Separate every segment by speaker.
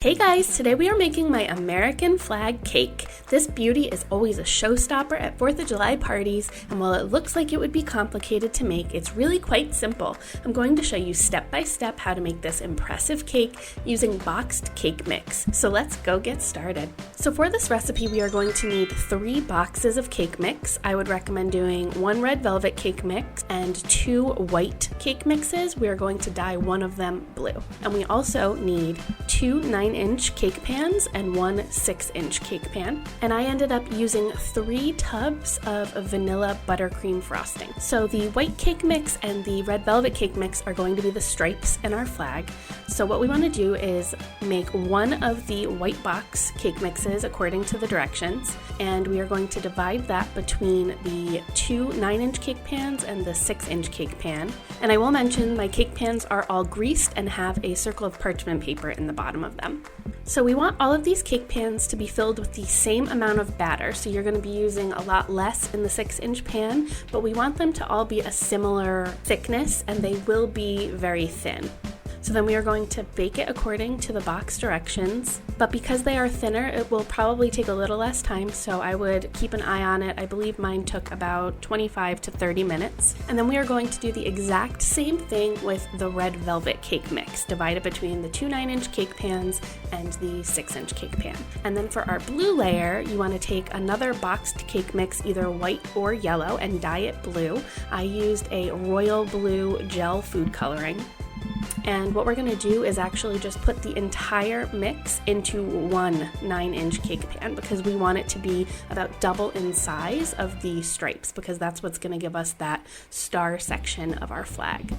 Speaker 1: Hey guys, today we are making my American flag cake. This beauty is always a showstopper at 4th of July parties, and while it looks like it would be complicated to make, it's really quite simple. I'm going to show you step by step how to make this impressive cake using boxed cake mix. So let's go get started. So for this recipe, we are going to need 3 boxes of cake mix. I would recommend doing 1 red velvet cake mix and 2 white cake mixes. We are going to dye one of them blue. And we also need 2 9-inch cake pans and 1 6-inch cake pan. And I ended up using 3 tubs of vanilla buttercream frosting. So the white cake mix and the red velvet cake mix are going to be the stripes in our flag. So what we want to do is make one of the white box cake mixes according to the directions, and we are going to divide that between the 2 9-inch cake pans and the 6-inch cake pan. And I will mention my cake pans are all greased and have a circle of parchment paper in the bottom of them. So we want all of these cake pans to be filled with the same amount of batter. So you're going to be using a lot less in the 6-inch pan, but we want them to all be a similar thickness, and they will be very thin. So then we are going to bake it according to the box directions, but because they are thinner, it will probably take a little less time, so I would keep an eye on it. I believe mine took about 25 to 30 minutes. And then we are going to do the exact same thing with the red velvet cake mix, divided between the 2 9-inch cake pans and the 6-inch cake pan. And then for our blue layer, you want to take another boxed cake mix, either white or yellow, and dye it blue. I used a royal blue gel food coloring. And what we're going to do is actually just put the entire mix into 1 9-inch cake pan, because we want it to be about double in size of the stripes, because that's what's going to give us that star section of our flag.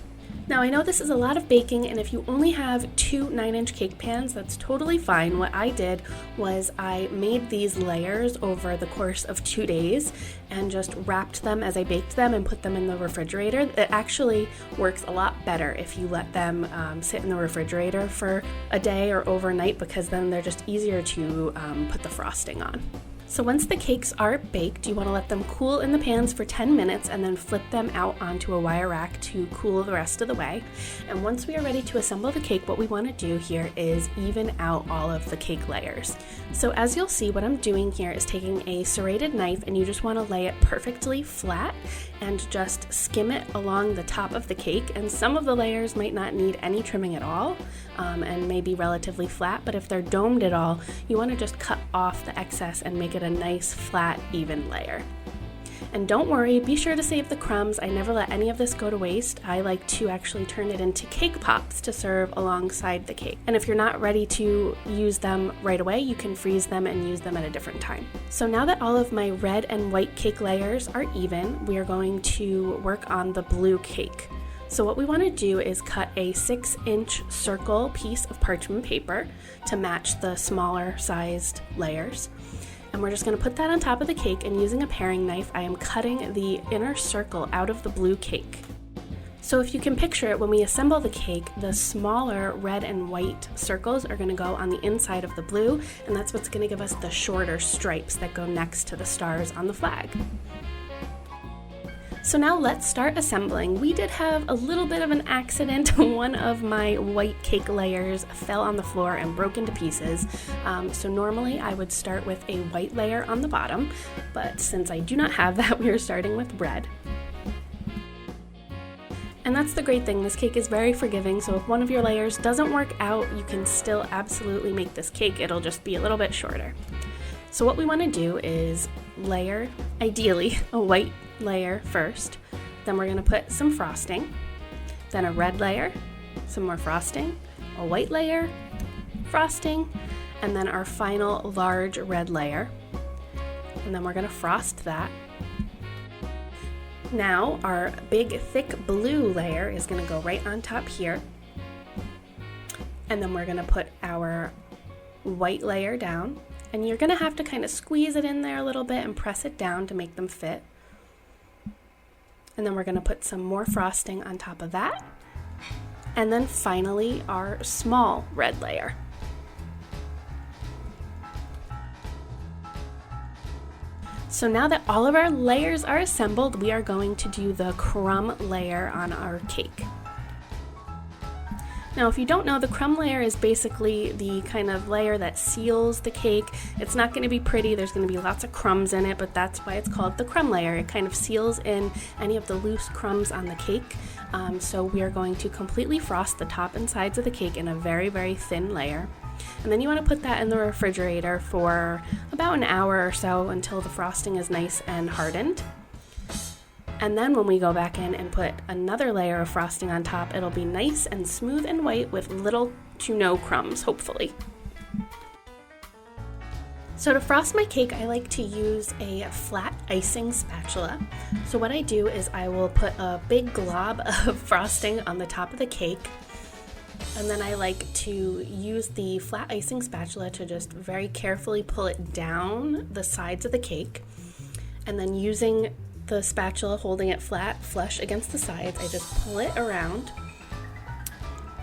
Speaker 1: Now I know this is a lot of baking, and if you only have 2 9-inch cake pans, that's totally fine. What I did was I made these layers over the course of 2 days and just wrapped them as I baked them and put them in the refrigerator. It actually works a lot better if you let them sit in the refrigerator for a day or overnight, because then they're just easier to put the frosting on. So once the cakes are baked, you want to let them cool in the pans for 10 minutes and then flip them out onto a wire rack to cool the rest of the way. And once we are ready to assemble the cake, what we want to do here is even out all of the cake layers. So as you'll see, what I'm doing here is taking a serrated knife, and you just want to lay it perfectly flat and just skim it along the top of the cake. And some of the layers might not need any trimming at all and may be relatively flat, but if they're domed at all, you want to just cut off the excess and make it a nice flat even layer. And don't worry, be sure to save the crumbs. I never let any of this go to waste. I like to actually turn it into cake pops to serve alongside the cake. And if you're not ready to use them right away, you can freeze them and use them at a different time. So now that all of my red and white cake layers are even, we are going to work on the blue cake. So what we want to do is cut a 6-inch circle piece of parchment paper to match the smaller sized layers. And we're just going to put that on top of the cake, and using a paring knife, I am cutting the inner circle out of the blue cake. So if you can picture it, when we assemble the cake, the smaller red and white circles are going to go on the inside of the blue, and that's what's going to give us the shorter stripes that go next to the stars on the flag. So now let's start assembling. We did have a little bit of an accident. One of my white cake layers fell on the floor and broke into pieces. So normally I would start with a white layer on the bottom, but since I do not have that, we are starting with red. And that's the great thing, this cake is very forgiving, so if one of your layers doesn't work out, you can still absolutely make this cake. It'll just be a little bit shorter. So what we want to do is layer, ideally, a white layer first. Then we're going to put some frosting, then a red layer, some more frosting, a white layer, frosting, and then our final large red layer. And then we're going to frost that. Now our big thick blue layer is going to go right on top here. And then we're going to put our white layer down. And you're going to have to kind of squeeze it in there a little bit and press it down to make them fit. And then we're going to put some more frosting on top of that. And then finally our small red layer. So now that all of our layers are assembled, we are going to do the crumb layer on our cake. Now, if you don't know, the crumb layer is basically the kind of layer that seals the cake. It's not going to be pretty, there's going to be lots of crumbs in it, but that's why it's called the crumb layer. It kind of seals in any of the loose crumbs on the cake. So we are going to completely frost the top and sides of the cake in a very, very thin layer. And then you want to put that in the refrigerator for about an hour or so until the frosting is nice and hardened. And then when we go back in and put another layer of frosting on top, it'll be nice and smooth and white with little to no crumbs, hopefully. So to frost my cake, I like to use a flat icing spatula. So what I do is I will put a big glob of frosting on the top of the cake, and then I like to use the flat icing spatula to just very carefully pull it down the sides of the cake, and then using the spatula, holding it flat, flush against the sides, I just pull it around.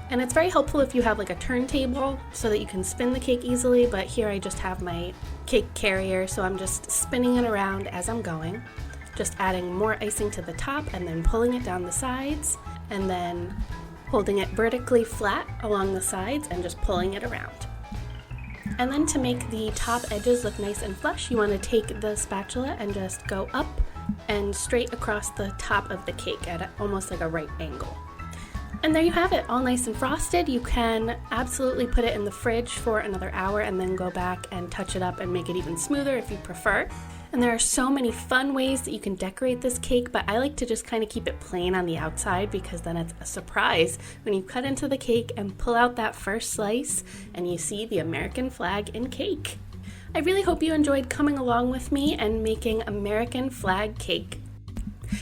Speaker 1: And it's very helpful if you have like a turntable so that you can spin the cake easily, but here I just have my cake carrier, so I'm just spinning it around as I'm going, just adding more icing to the top and then pulling it down the sides, and then holding it vertically flat along the sides and just pulling it around. And then to make the top edges look nice and flush, you want to take the spatula and just go up and straight across the top of the cake at almost like a right angle. And there you have it, all nice and frosted. You can absolutely put it in the fridge for another hour and then go back and touch it up and make it even smoother if you prefer. And there are so many fun ways that you can decorate this cake, but I like to just kind of keep it plain on the outside because then it's a surprise when you cut into the cake and pull out that first slice and you see the American flag in cake. I really hope you enjoyed coming along with me and making American flag cake.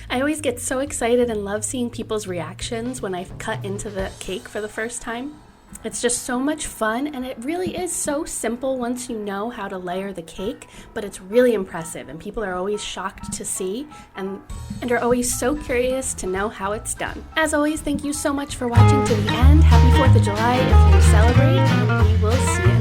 Speaker 1: I always get so excited and love seeing people's reactions when I cut into the cake for the first time. It's just so much fun, and it really is so simple once you know how to layer the cake, but it's really impressive, and people are always shocked to see and are always so curious to know how it's done. As always, thank you so much for watching to the end. Happy 4th of July if you celebrate, and we will see you